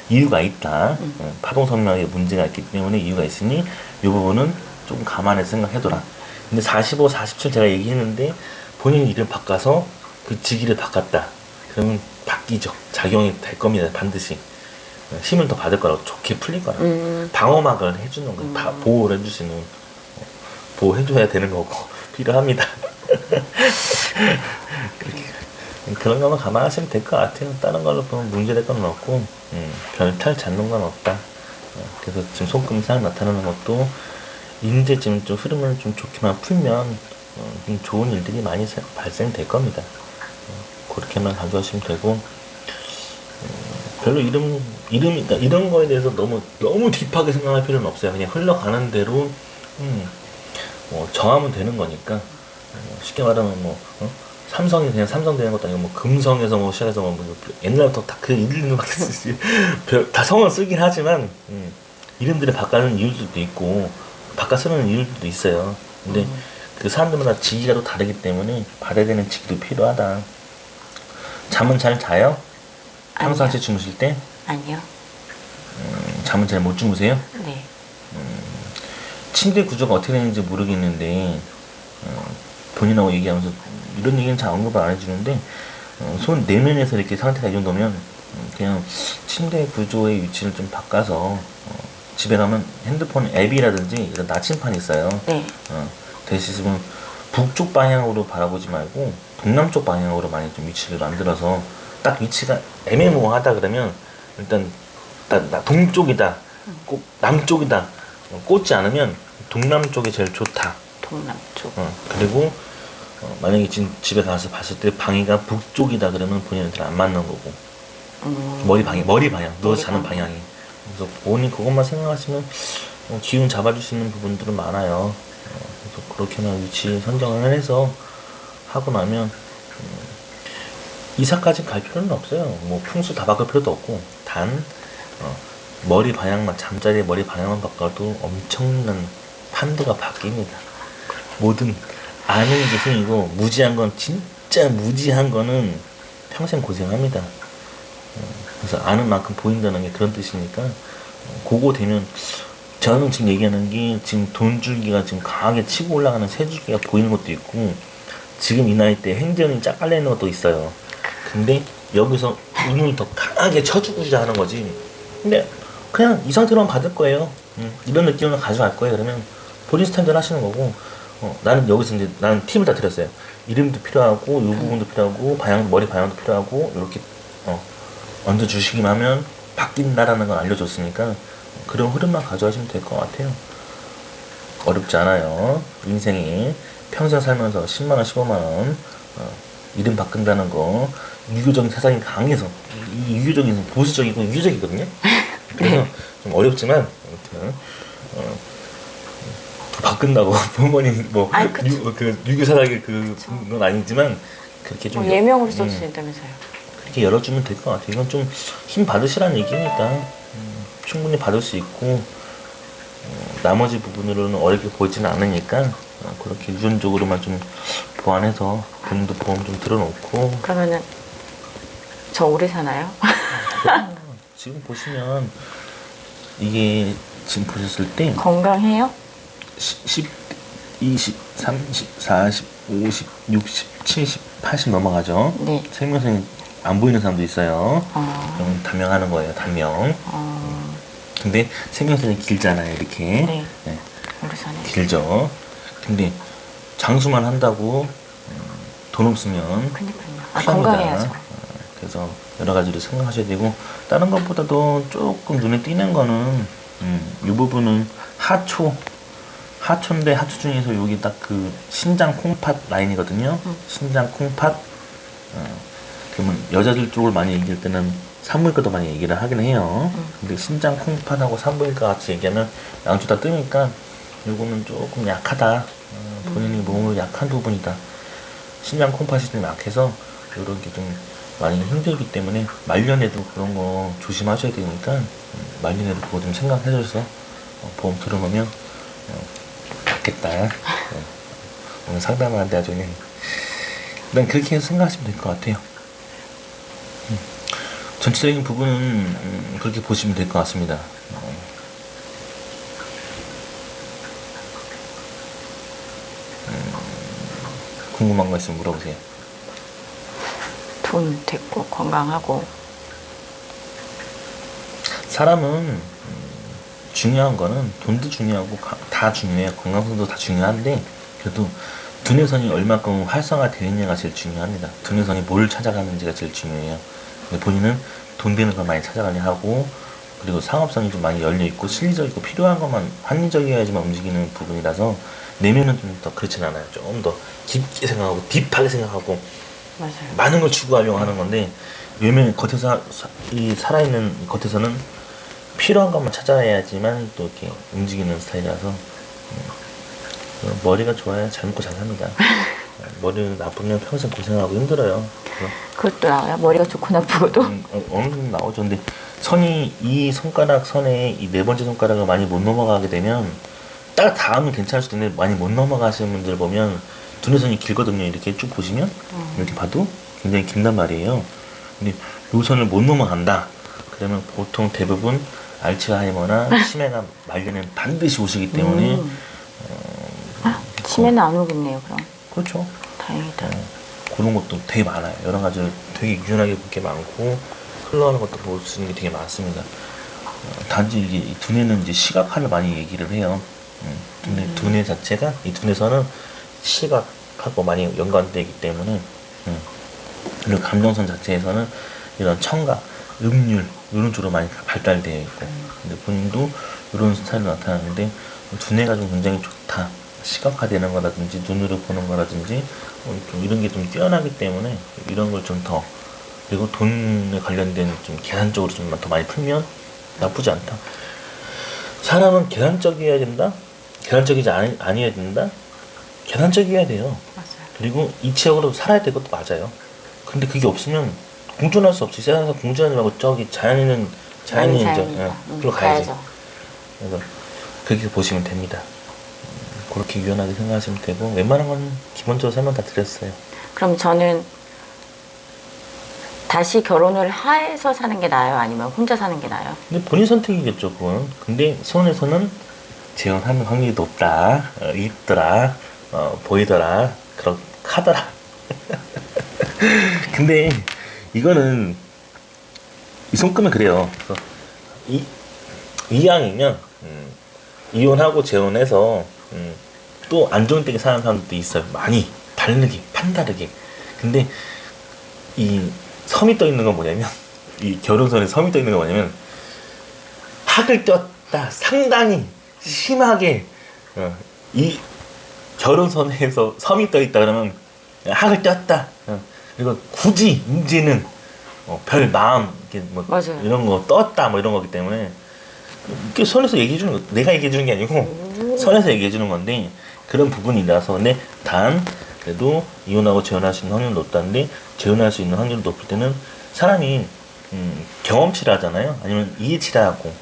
A: 이유가 있다. 파동성명에 문제가 있기 때문에 이유가 있으니 이 부분은 조금 감안해서 생각해둬라. 근데 45, 47 제가 얘기했는데 본인 이름 바꿔서 그 직위를 바꿨다. 그러면 바뀌죠. 작용이 될 겁니다. 반드시. 힘을 더 받을 거라고, 좋게 풀릴 거라고. 방어막을 해주는 거예요. 보호를 해줄 수 있는, 보호해줘야 되는 거고 필요합니다. 그런 거만 감안하시면 될 것 같아요. 다른 걸로 보면 문제될 건 없고, 별탈 잡는 건 없다. 그래서 지금 손금상 나타나는 것도 이제 지금 좀 흐름을 좀 좋게만 풀면 좀 좋은 일들이 많이 발생될 겁니다. 그렇게만 가져가시면 되고, 별로 그러니까 이런 거에 대해서 너무 딥하게 생각할 필요는 없어요. 그냥 흘러가는 대로 정하면 되는 거니까. 쉽게 말하면 삼성이 그냥 삼성 되는 것도 아니고 금성에서 시작해서 옛날부터 다 그 이름밖에 쓰지. 다 성을 쓰긴 하지만 이름들을 바꾸는 이유들도 있고 바꿔 쓰는 이유들도 있어요. 근데 그 사람들마다 직위가 또 다르기 때문에 받아야 되는 직위도 필요하다. 잠은 잘 자요? 평상시 주무실 때?
C: 아니요.
A: 잠은 잘 못 주무세요?
C: 네.
A: 침대 구조가 어떻게 되는지 모르겠는데 본인하고 얘기하면서 이런 얘기는 잘 언급을 안 해주는데 손 내면에서 이렇게 상태가 이 정도면 그냥 침대 구조의 위치를 좀 바꿔서 집에 가면 핸드폰 앱이라든지 이런 나침판이 있어요.
C: 네.
A: 대신에 북쪽 방향으로 바라보지 말고 동남쪽 방향으로 많이 좀 위치를 만들어서 딱 위치가 애매모호하다 그러면 일단 동쪽이다, 꼭 남쪽이다 꽂지 않으면 동남쪽이 제일 좋다.
C: 동남쪽.
A: 그리고 만약에 지금 집에 가서 봤을 때 방위가 북쪽이다 그러면 본인한테는 안 맞는 거고. 머리 방향, 너 자는 방향이. 그래서 본인 그것만 생각하시면 기운 잡아줄 수 있는 부분들은 많아요. 그래서 그렇게만 위치 선정을 해서 하고 나면 이사까지 갈 필요는 없어요. 뭐 풍수 다 바꿀 필요도 없고 단 머리 방향만, 잠자리의 머리 방향만 바꿔도 엄청난 판도가 바뀝니다. 뭐든 아는 게 힘이고 무지한 건, 진짜 무지한 거는 평생 고생합니다. 그래서 아는 만큼 보인다는 게 그런 뜻이니까 그거 되면, 저는 지금 얘기하는 게 지금 돈줄기가 지금 강하게 치고 올라가는 세 줄기가 보이는 것도 있고 지금 이 나이 때 행전이 짝 깔려 있는 것도 있어요. 근데 여기서 운을 더 강하게 쳐주고자 하는 거지. 근데 그냥 이 상태로만 받을 거예요. 이런 느낌을 가져갈 거예요. 그러면 본인 스타일대로 하시는 거고, 나는 여기서 이제 나는 팁을 다 드렸어요. 이름도 필요하고, 이 부분도 필요하고, 머리 방향도 필요하고, 이렇게 얹어주시기만 하면 바뀐다라는 걸 알려줬으니까 그런 흐름만 가져가시면 될 것 같아요. 어렵지 않아요. 인생이 평생 살면서 10만원, 15만원 이름 바꾼다는 거, 유교적인 사상이 강해서, 이 유교적인 보수적이고 유교적이거든요. 그래서 좀 어렵지만 아무튼 바꾼다고 부모님 그 유교 사상의 그건 아니지만 그렇게 좀
C: 예명으로 써도 된다면서요.
A: 그렇게 열어주면 될 것 같아요. 이건 좀 힘 받으시라는 얘기니까 충분히 받을 수 있고 나머지 부분으로는 어렵게 보이지는 않으니까 그렇게 유전적으로만 좀 보완해서 본인도 보험 좀 들어놓고.
C: 그러면은 저 오래 사나요?
A: 지금 보시면 이게 지금 보셨을 때
C: 건강해요?
A: 10, 20, 30, 40, 50, 60, 70, 80 넘어가죠.
C: 네.
A: 생명선이 안 보이는 사람도 있어요. 그럼 단명하는 거예요, 단명. 근데 생명선이 길잖아요, 이렇게.
C: 네.
A: 네.
C: 오래 사네.
A: 길죠. 근데 장수만 한다고 돈 없으면
C: 그니까요.
A: 피합니다.
C: 건강해야죠.
A: 그래서 여러 가지로 생각하셔야 되고, 다른 것보다도 조금 눈에 띄는 거는 이 부분은 하초인데 하초 중에서 여기 딱 그 신장 콩팥 라인이거든요. 신장 콩팥. 그러면 여자들 쪽을 많이 얘기할 때는 산부인과도 많이 얘기를 하긴 해요. 근데 신장 콩팥하고 산부인과 같이 얘기하면 양쪽 다 뜨니까 요거는 조금 약하다. 본인이 몸으로 약한 부분이다. 신장 콩팥이 좀 약해서 이런 게 좀 많이 힘들기 때문에 말년에도 그런 거 조심하셔야 되니까 말년에도 그거 좀 생각해 줘서 보험 들어보면 낫겠다. 오늘 상담하는데 아주 그냥 일단 그렇게 해서 생각하시면 될 것 같아요. 전체적인 부분은 그렇게 보시면 될 것 같습니다. 궁금한 거 있으면 물어보세요.
C: 돈 됐고 건강하고.
A: 사람은 중요한 거는 돈도 중요하고 다 중요해요. 건강성도 다 중요한데 그래도 두뇌선이 얼마큼 활성화되느냐가 제일 중요합니다. 두뇌선이 뭘 찾아가는지가 제일 중요해요. 근데 본인은 돈 되는 걸 많이 찾아가려 하고, 그리고 상업성이 좀 많이 열려있고 실리적이고 필요한 것만 합리적이어야지만 움직이는 부분이라서 내면은 좀 더 그렇진 않아요. 좀 더 깊게 생각하고 딥하게 생각하고
C: 맞아요.
A: 많은 걸 추구하려고 하는 건데, 외면 겉에서 이 살아있는 겉에서는 필요한 것만 찾아야지만 또 이렇게 움직이는 스타일이라서 머리가 좋아야 잘 먹고 잘 삽니다. 머리 나쁘면 평생 고생하고 힘들어요.
C: 그것도 나와요? 머리가 좋고 나쁘고도?
A: 어느 정도 나오죠. 근데 선이 이 손가락 선에 이 네 번째 손가락을 많이 못 넘어가게 되면 딱 닿으면 괜찮을 수도 있는데 많이 못 넘어가시는 분들 보면 두뇌선이 길거든요. 이렇게 쭉 보시면 이렇게 봐도 굉장히 긴단 말이에요. 근데 요 선을 못 넘어간다. 그러면 보통 대부분 알츠하이머나 치매가 말년엔 반드시 오시기 때문에
C: 치매는 안 오겠네요, 그럼.
A: 그렇죠.
C: 다행이다.
A: 그런 것도 되게 많아요. 여러 가지 되게 유연하게 볼 게 많고 흘러가는 것도 볼 수 있는 게 되게 많습니다. 단지 이제 이 두뇌는 이제 시각화를 많이 얘기를 해요. 두뇌 자체가 이 두뇌선은 시각하고 많이 연관되어 있기 때문에 그리고 감정선 자체에서는 이런 청각, 음률 이런 쪽으로 많이 발달되어 있고, 근데 본인도 이런 스타일로 나타나는데 두뇌가 좀 굉장히 좋다. 시각화되는 거라든지 눈으로 보는 거라든지 좀 이런 게 좀 뛰어나기 때문에 이런 걸 좀 더, 그리고 돈에 관련된 좀 계산적으로 좀 더 많이 풀면 나쁘지 않다. 사람은 계산적이어야 된다? 계산적이지 아니어야 된다? 계산적이어야 돼요.
C: 맞아요.
A: 그리고 이치적으로 살아야 될 것도 맞아요. 근데 그게 없으면 공존할 수 없지. 세상에서 공존하지 말고 저기 자연이 이제 그로 가야지. 그래서 그렇게 보시면 됩니다. 그렇게 유연하게 생각하시면 되고, 웬만한 건 기본적으로 설명 다 드렸어요.
C: 그럼 저는 다시 결혼을 해서 사는 게 나아요? 아니면 혼자 사는 게 나아요?
A: 근데 본인 선택이겠죠, 그건. 근데 손에서는 재혼하는 확률이 높다, 있더라, 보이더라, 하더라. 근데 이거는 이 손금은 그래요. 그래서 이왕이면 이혼하고 재혼해서 또 안 좋은 때에 사는 사람들도 있어요. 많이 다르게 판다르게. 근데 이 섬이 떠 있는 건 뭐냐면, 이 결혼선에 섬이 떠 있는 건 뭐냐면 학을 떴다 상당히 심하게 이 결혼선에서 섬이 떠 있다 그러면 학을 떴다. 그리고 굳이 이제는 별 마음 이렇게 뭐
C: 맞아요.
A: 이런 거 떴다 뭐 이런 거기 때문에 이렇게 선에서 얘기해 주는 거, 내가 얘기해 주는 게 아니고 선에서 얘기해 주는 건데, 그런 부분이라서. 근데 단 그래도 이혼하고 재혼할 수 있는 확률은 높다는데, 재혼할 수 있는 확률이 높을 때는 사람이 경험치라 하잖아요. 아니면 이해치라하고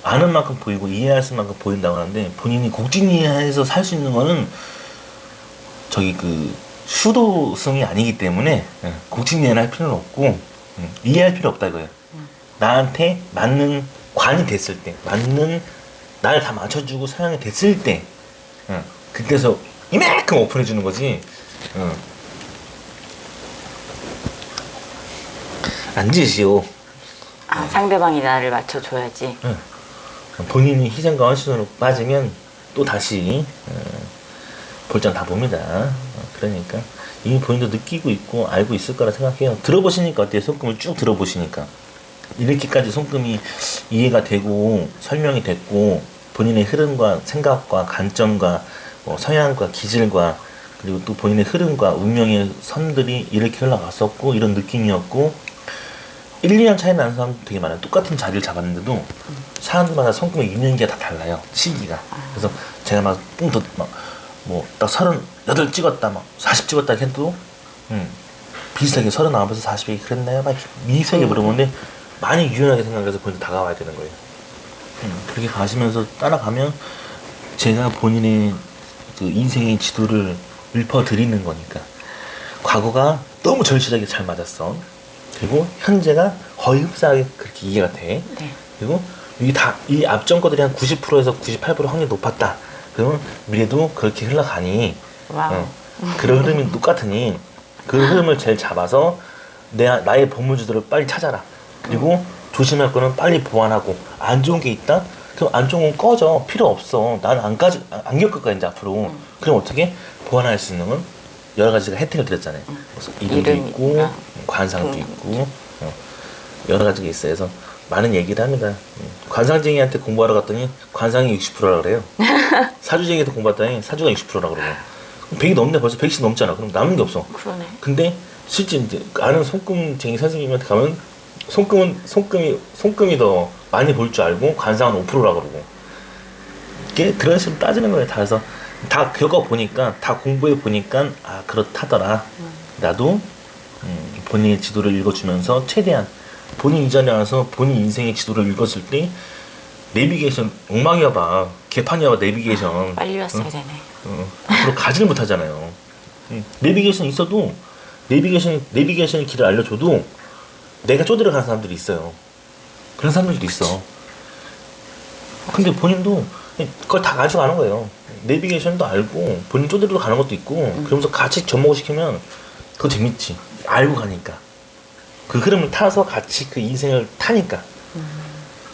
A: 아는 만큼 보이고 이해할 수 만큼 보인다고 하는데, 본인이 곡진이해서 살 수 있는 거는 저기 그 수도승이 아니기 때문에 곡진이해를 할 필요는 없고 이해할 필요 없다 이거예요. 나한테 맞는 관이 됐을 때, 맞는 날 다 맞춰주고 사랑이 됐을 때, 그때서 이만큼 오픈해 주는 거지. 앉으시오.
C: 상대방이 나를 맞춰줘야지.
A: 본인이 희생과 헌신으로 빠지면 또 다시 볼장 다 봅니다. 그러니까 이미 본인도 느끼고 있고 알고 있을 거라 생각해요. 들어보시니까 어때요? 손금을 쭉 들어보시니까 이렇게까지 손금이 이해가 되고 설명이 됐고 본인의 흐름과 생각과 관점과 성향과 기질과 그리고 또 본인의 흐름과 운명의 선들이 이렇게 흘러갔었고 이런 느낌이었고 1, 2년 차이 나는 사람도 되게 많아요. 똑같은 자리를 잡았는데도 사람들마다 손금의 있는 게 다 달라요. 시기가. 그래서 제가 막 뿡더 딱 38 찍었다 막 40 찍었다 해도 비슷하게 39에서 40이 그랬나요? 막 이렇게 미세하게 물어보는데 많이 유연하게 생각해서 본인 다가와야 되는 거예요. 그렇게 가시면서 따라가면 제가 본인의 그 인생의 지도를 읊어드리는 거니까 과거가 너무 절실하게 잘 맞았어. 그리고 현재가 거의 흡사하게 그렇게 이해가 돼.
C: 네.
A: 그리고 이 앞전 거들이 한 90%에서 98% 확률이 높았다. 그러면 미래도 그렇게 흘러가니
C: 와우.
A: 그런 흐름이 똑같으니 그 흐름을 제일 잡아서 나의 보물주들을 빨리 찾아라. 그리고 조심할 거는 빨리 보완하고 안 좋은 게 있다? 그럼 안 좋은 건 꺼져. 필요 없어. 나는 안 겪을 거야 이제 앞으로. 그럼 어떻게 보완할 수 있는 건 여러 가지가 혜택을 드렸잖아요. 그래서 이름도 있고 관상도 있고 여러 가지가 있어요. 그래서 많은 얘기를 합니다. 관상쟁이한테 공부하러 갔더니 관상이 60%라 그래요. 사주쟁이한테 공부했더니 사주가 60%라 그러고 100이 넘네. 벌써 100씩 넘잖아. 그럼 남은 게 없어.
C: 그러네.
A: 근데 실제 이제 아는 손금쟁이 선생님한테 가면 손금이 더 많이 볼 줄 알고 관상은 5%라 그러고 이게 그런 식으로 따지는 거예요. 다. 그래서 다 겪어보니까 다 공부해 보니까 아 그렇다더라. 나도 본인의 지도를 읽어주면서 최대한 본인 이전에 와서 본인 인생의 지도를 읽었을 때 내비게이션 엉망이야 봐. 개판이야 봐 내비게이션.
C: 빨리 왔어야 되네.
A: 앞으로 가지를 못하잖아요. 내비게이션 있어도 내비게이션의 길을 알려줘도 내가 쪼들어 가는 사람들이 있어요. 그런 사람들도 있어. 근데 본인도 그걸 다 가져가는 거예요. 내비게이션도 알고 본인 쪼들어 가는 것도 있고 그러면서 같이 접목을 시키면 더 재밌지. 알고 가니까 그 흐름을 타서 같이 그 인생을 타니까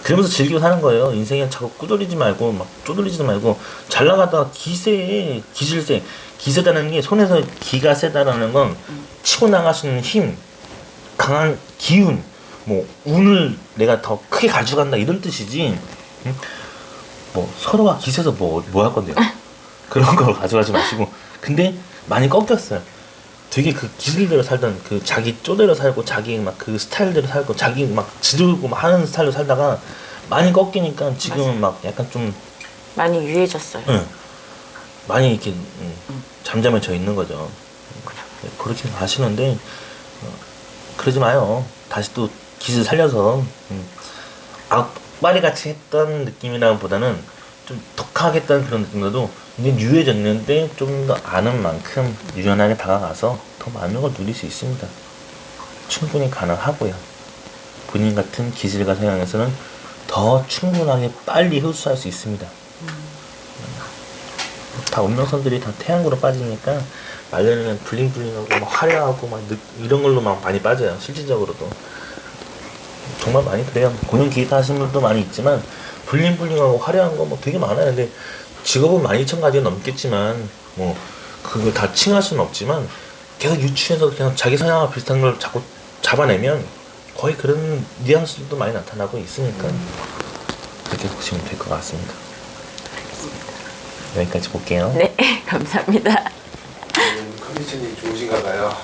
A: 그러면서 즐기고 사는 거예요. 인생에 자꾸 꾸돌리지 말고 막 쪼들리지도 말고 잘 나가다가 기세다는 게 손에서 기가 세다라는 건 치고 나갈 수 있는 힘, 강한 기운, 운을 내가 더 크게 가져간다 이런 뜻이지. 서로가 기세서 뭐 할 건데요. 그런 걸 가져가지 마시고. 근데 많이 꺾였어요. 되게 그 기질대로 살던 그 자기 쪼대로 살고 자기 막 그 스타일대로 살고 자기 막 지르고 막 하는 스타일로 살다가 많이 꺾이니까 지금은 막 약간 좀
C: 많이 유해졌어요.
A: 많이 이렇게 잠잠해져 있는 거죠. 그렇게 하시는데 그러지 마요. 다시 또 기질 살려서 악바리 같이 했던 느낌이라기보다는 좀 독하겠다는 그런 느낌보다도 이제 유해졌는데 좀 더 아는 만큼 유연하게 다가가서 더 많은 걸 누릴 수 있습니다. 충분히 가능하고요. 본인 같은 기질과 성향에서는 더 충분하게 빨리 흡수할 수 있습니다. 다 운명선들이 다 태양으로 빠지니까 말년에는 블링블링하고 막 화려하고 막 이런 걸로 막 많이 빠져요. 실질적으로도 정말 많이 그래요. 공연 기획 하시는 분도 많이 있지만 블링블링하고 화려한 거 되게 많아요. 근데 직업은 12,000가지가 넘겠지만 그걸 다 칭할 수는 없지만 계속 유추해서 그냥 자기 성향과 비슷한 걸 자꾸 잡아내면 거의 그런 뉘앙스도 많이 나타나고 있으니까 그렇게 보시면 될 것 같습니다. 여기까지 볼게요.
C: 네, 감사합니다.
B: 컨디션이 좋으신가 봐요.